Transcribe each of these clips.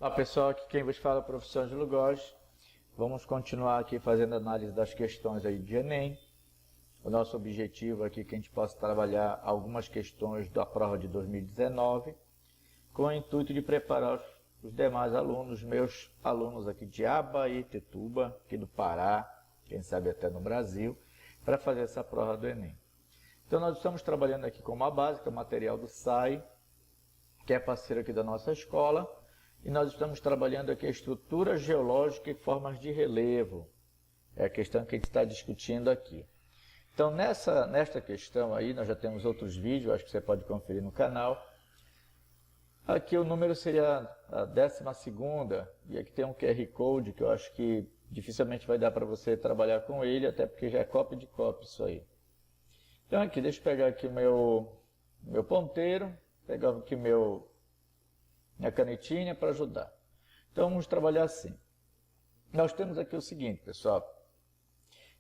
Olá pessoal, aqui quem vos fala é o professor Ângelo Góes. Vamos continuar aqui fazendo análise das questões aí de Enem. O nosso objetivo aqui é que a gente possa trabalhar algumas questões da prova de 2019, com o intuito de preparar os demais alunos, meus alunos aqui de Abaetetuba, aqui do Pará, quem sabe até no Brasil, para fazer essa prova do Enem. Então nós estamos trabalhando aqui com uma básica, material do SAI, que é parceiro aqui da nossa escola, e nós estamos trabalhando aqui a estrutura geológica e formas de relevo. É a questão que a gente está discutindo aqui. Então, nesta questão aí, nós já temos outros vídeos, acho que você pode conferir no canal. Aqui o número seria a 12ª, e aqui tem um QR Code que eu acho que dificilmente vai dar para você trabalhar com ele, até porque já é cópia de cópia isso aí. Então aqui, deixa eu pegar aqui o meu ponteiro, pegar aqui minha canetinha para ajudar. Então vamos trabalhar assim. Nós temos aqui o seguinte, pessoal.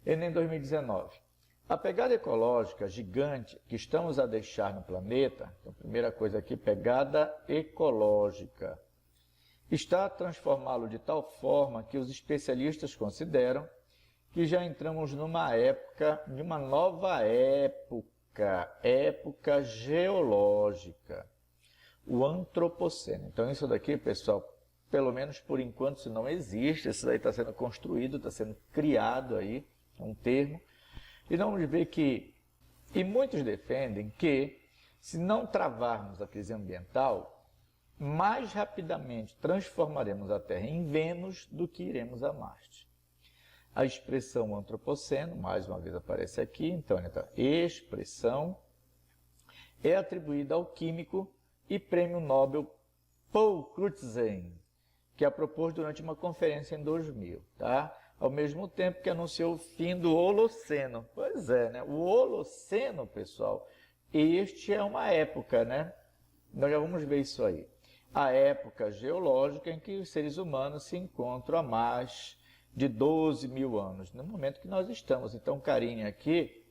Enem 2019. A pegada ecológica gigante que estamos a deixar no planeta, então, primeira coisa aqui, pegada ecológica, está a transformá-lo de tal forma que os especialistas consideram que já entramos numa nova época geológica. O antropoceno. Então isso daqui, pessoal, pelo menos por enquanto isso não existe, isso daí está sendo construído, está sendo criado aí, é um termo, e nós vamos ver que, e muitos defendem que, se não travarmos a crise ambiental, mais rapidamente transformaremos a Terra em Vênus do que iremos a Marte. A expressão antropoceno, mais uma vez aparece aqui, então, expressão é atribuída ao químico e prêmio Nobel Paul Crutzen, que a propôs durante uma conferência em 2000, tá? Ao mesmo tempo que anunciou o fim do Holoceno. Pois é, né? O Holoceno, pessoal, este é uma época, né? Nós já vamos ver isso aí. A época geológica em que os seres humanos se encontram há mais de 12 mil anos, no momento que nós estamos. Então, carinha aqui,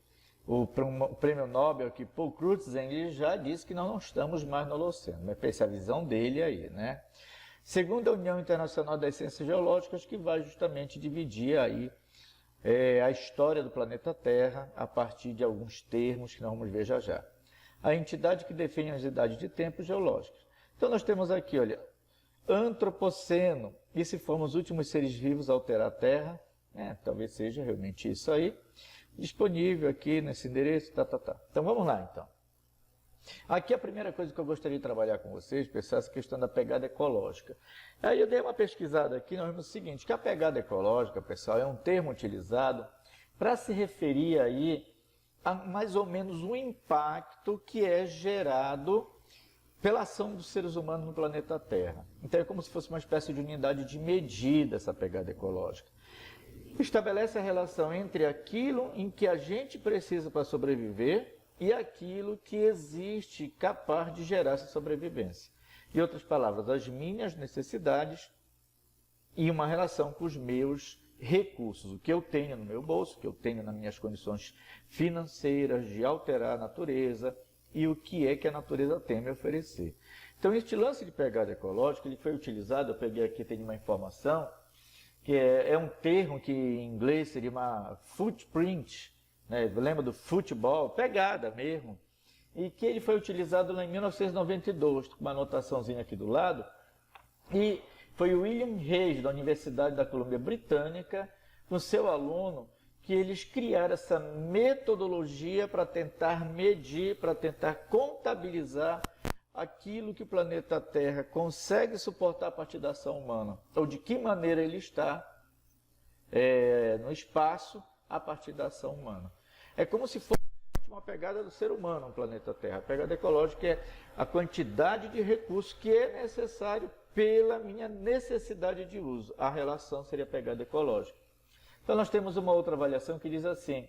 o prêmio Nobel, que Paul Crutzen, ele já disse que nós não estamos mais no Holoceno, mas essa é a visão dele aí, né? Segundo a União Internacional das Ciências Geológicas, que vai justamente dividir aí a história do planeta Terra a partir de alguns termos que nós vamos ver já já. A entidade que define as idades de tempo geológicas. Então nós temos aqui, olha, antropoceno, e se formos os últimos seres vivos a alterar a Terra, talvez seja realmente isso aí, disponível aqui nesse endereço, Então vamos lá, então. Aqui a primeira coisa que eu gostaria de trabalhar com vocês, pessoal, é essa questão da pegada ecológica. Aí eu dei uma pesquisada aqui, nós vimos o seguinte, que a pegada ecológica, pessoal, é um termo utilizado para se referir aí a mais ou menos um impacto que é gerado pela ação dos seres humanos no planeta Terra. Então é como se fosse uma espécie de unidade de medida essa pegada ecológica. Estabelece a relação entre aquilo em que a gente precisa para sobreviver e aquilo que existe capaz de gerar essa sobrevivência. Em outras palavras, as minhas necessidades e uma relação com os meus recursos, o que eu tenho no meu bolso, o que eu tenho nas minhas condições financeiras de alterar a natureza e o que é que a natureza tem a me oferecer. Então, este lance de pegada ecológica, ele foi utilizado, eu peguei aqui, tem uma informação, que é um termo que em inglês seria uma footprint, né? Lembra do futebol? Pegada mesmo. E que ele foi utilizado lá em 1992, com uma anotaçãozinha aqui do lado. E foi o William Reis, da Universidade da Colômbia Britânica, com seu aluno, que eles criaram essa metodologia para tentar medir, para tentar contabilizar aquilo que o planeta Terra consegue suportar a partir da ação humana, ou de que maneira ele está no espaço a partir da ação humana. É como se fosse uma pegada do ser humano no planeta Terra. A pegada ecológica é a quantidade de recursos que é necessário pela minha necessidade de uso. A relação seria a pegada ecológica. Então nós temos uma outra avaliação que diz assim,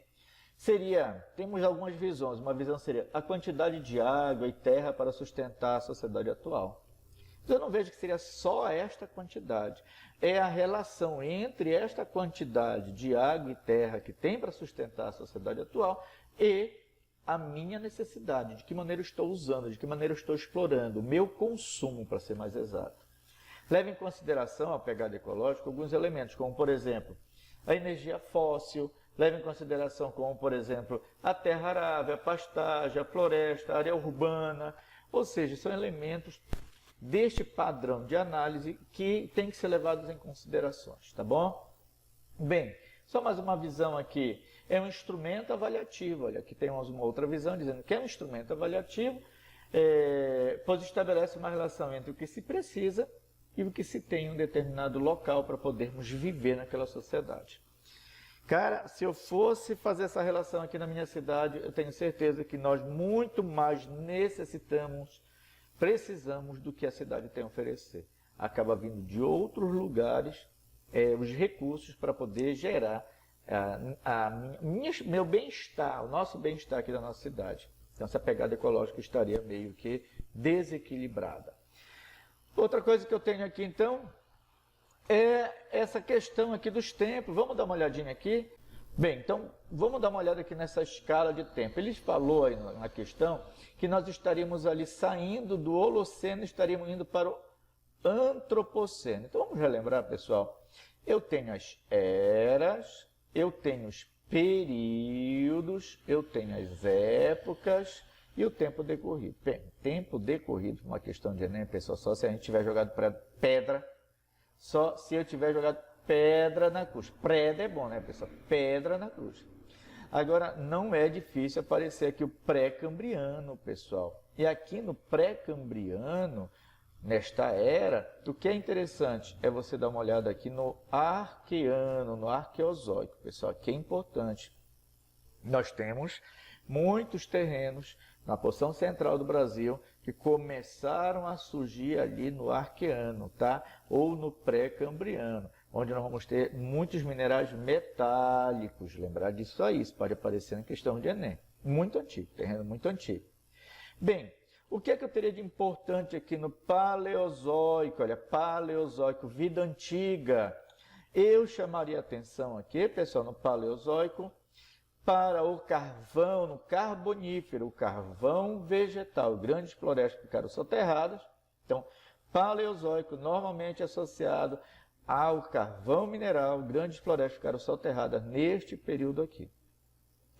temos algumas visões, uma visão seria a quantidade de água e terra para sustentar a sociedade atual. Eu não vejo que seria só esta quantidade. É a relação entre esta quantidade de água e terra que tem para sustentar a sociedade atual e a minha necessidade, de que maneira eu estou usando, de que maneira eu estou explorando, o meu consumo, para ser mais exato. Leva em consideração a pegada ecológica alguns elementos, como, por exemplo, a energia fóssil, leva em consideração como, por exemplo, a terra arável, a pastagem, a floresta, a área urbana, ou seja, são elementos deste padrão de análise que tem que ser levados em considerações, tá bom? Bem, só mais uma visão aqui, é um instrumento avaliativo, olha, aqui temos uma outra visão dizendo que é um instrumento avaliativo, pois estabelece uma relação entre o que se precisa e o que se tem em um determinado local para podermos viver naquela sociedade. Cara, se eu fosse fazer essa relação aqui na minha cidade, eu tenho certeza que nós muito mais precisamos do que a cidade tem a oferecer. Acaba vindo de outros lugares os recursos para poder gerar meu bem-estar, o nosso bem-estar aqui da nossa cidade. Então, essa pegada ecológica estaria meio que desequilibrada. Outra coisa que eu tenho aqui, então, é essa questão aqui dos tempos. Vamos dar uma olhadinha aqui? Bem, então, vamos dar uma olhada aqui nessa escala de tempo. Ele falou aí na questão que nós estaríamos ali saindo do Holoceno, estaríamos indo para o Antropoceno. Então, vamos relembrar, pessoal. Eu tenho as eras, eu tenho os períodos, eu tenho as épocas e o tempo decorrido. Bem, tempo decorrido, uma questão de Enem, pessoal, só se a gente tiver jogado pedra, só se eu tiver jogado pedra na cruz. Preda é bom, né, pessoal? Pedra na cruz. Agora, não é difícil aparecer aqui o pré-cambriano, pessoal. E aqui no pré-cambriano, nesta era, o que é interessante é você dar uma olhada aqui no Arqueano, no Arqueozoico, pessoal, que é importante. Nós temos muitos terrenos na porção central do Brasil que começaram a surgir ali no Arqueano, tá? Ou no pré-cambriano, onde nós vamos ter muitos minerais metálicos. Lembrar disso aí, isso pode aparecer na questão de Enem. Muito antigo, terreno muito antigo. Bem, o que é que eu teria de importante aqui no Paleozoico? Olha, Paleozoico, vida antiga. Eu chamaria atenção aqui, pessoal, no Paleozoico, para o carvão, no Carbonífero, o carvão vegetal. Grandes florestas ficaram soterradas. Então, Paleozoico normalmente associado ao carvão mineral, grandes florestas ficaram soterradas neste período aqui.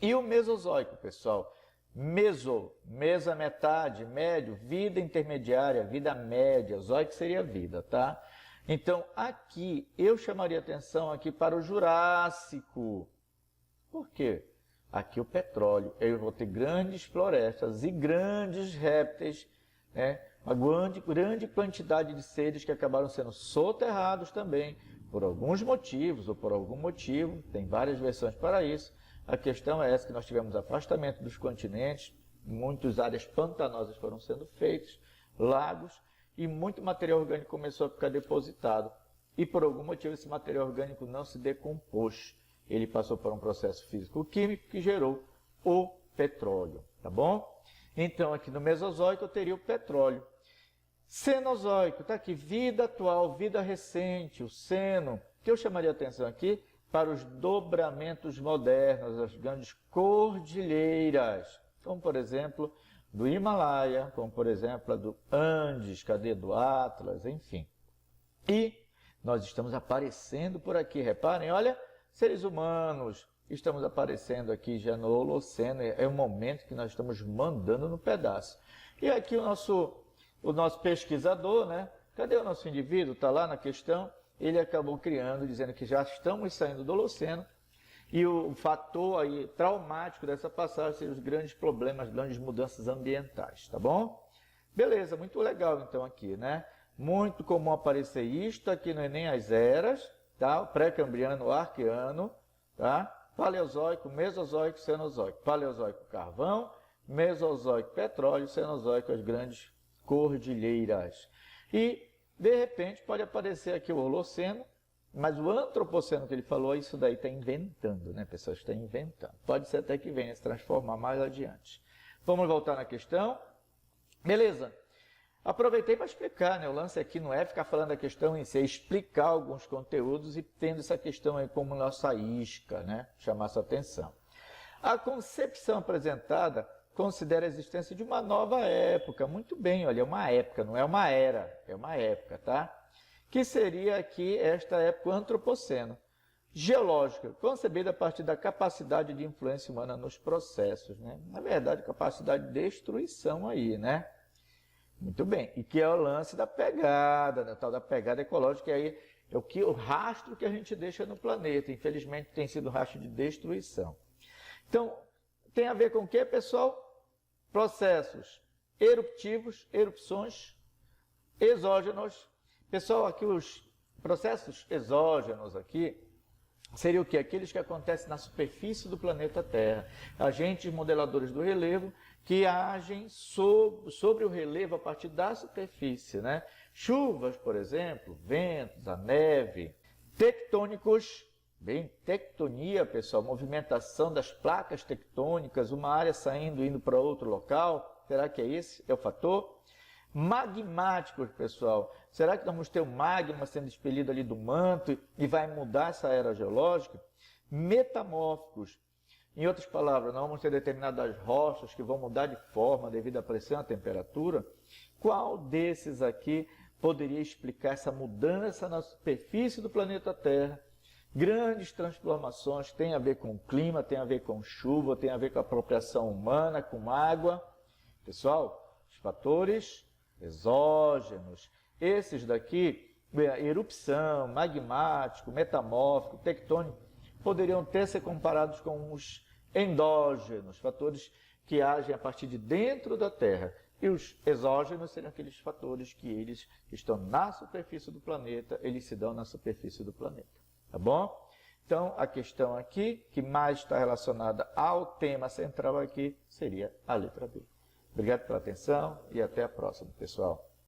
E o Mesozoico, pessoal? Mesa metade, médio, vida intermediária, vida média, zoico seria vida, tá? Então, aqui, eu chamaria atenção aqui para o Jurássico. Por quê? Aqui o petróleo, eu vou ter grandes florestas e grandes répteis, né? Uma grande quantidade de seres que acabaram sendo soterrados também, por alguns motivos ou por algum motivo, tem várias versões para isso. A questão é essa, que nós tivemos afastamento dos continentes, muitas áreas pantanosas foram sendo feitas, lagos, e muito material orgânico começou a ficar depositado. E por algum motivo esse material orgânico não se decompôs. Ele passou por um processo físico-químico que gerou o petróleo, tá bom? Então aqui no Mesozoico eu teria o petróleo. Cenozoico, tá aqui, vida atual, vida recente, o Seno, que eu chamaria atenção aqui para os dobramentos modernos, as grandes cordilheiras, como por exemplo do Himalaia, como por exemplo a do Andes, cadeia do Atlas, enfim. E nós estamos aparecendo por aqui, reparem, olha, seres humanos, estamos aparecendo aqui já no Holoceno, é o momento que nós estamos mandando no pedaço. E aqui o nosso pesquisador, né? Cadê o nosso indivíduo? Está lá na questão. Ele acabou criando, dizendo que já estamos saindo do Holoceno, e o fator aí traumático dessa passagem seriam os grandes problemas, grandes mudanças ambientais, tá bom? Beleza, muito legal então aqui, né? Muito comum aparecer isto aqui no Enem, as eras, tá? O pré-cambriano, o arqueano, tá? Paleozoico, Mesozoico, Cenozoico. Paleozoico, carvão, Mesozoico, petróleo, Cenozoico, as grandes cordilheiras. E de repente pode aparecer aqui o Holoceno, mas o Antropoceno que ele falou, isso daí está inventando, né, pessoal? Está inventando. Pode ser até que venha se transformar mais adiante. Vamos voltar na questão. Beleza. Aproveitei para explicar, né? O lance aqui não é ficar falando da questão em si, é explicar alguns conteúdos e tendo essa questão aí como nossa isca, né? Chamar sua atenção. A concepção apresentada considera a existência de uma nova época. Muito bem, olha, é uma época, não é uma era, é uma época, tá? que seria aqui esta época antropoceno. Geológica, concebida a partir da capacidade de influência humana nos processos, né? Na verdade, capacidade de destruição aí, né? Muito bem, e que é o lance da pegada, né? Tal da pegada ecológica, que aí é o rastro que a gente deixa no planeta. Infelizmente, tem sido rastro de destruição. Então, tem a ver com o que, pessoal? Processos eruptivos, erupções, exógenos. Pessoal, aqui os processos exógenos aqui seria o quê? Aqueles que acontecem na superfície do planeta Terra. Agentes modeladores do relevo que agem sobre o relevo a partir da superfície, né? Chuvas, por exemplo, ventos, a neve. Tectônicos, bem, tectonia, pessoal, movimentação das placas tectônicas, uma área saindo e indo para outro local. Será que é esse? É o fator? Magmáticos, pessoal. Será que nós vamos ter o magma sendo expelido ali do manto e vai mudar essa era geológica? Metamórficos. Em outras palavras, nós vamos ter determinadas rochas que vão mudar de forma devido à pressão e à temperatura. Qual desses aqui poderia explicar essa mudança na superfície do planeta Terra? Grandes transformações têm a ver com o clima, tem a ver com chuva, tem a ver com a apropriação humana, com água. Pessoal, os fatores exógenos, esses daqui, erupção, magmático, metamórfico, tectônico, poderiam ser comparados com os endógenos, fatores que agem a partir de dentro da Terra. E os exógenos seriam aqueles fatores que estão na superfície do planeta, eles se dão na superfície do planeta. Tá bom? Então, a questão aqui, que mais está relacionada ao tema central aqui, seria a letra B. Obrigado pela atenção e até a próxima, pessoal.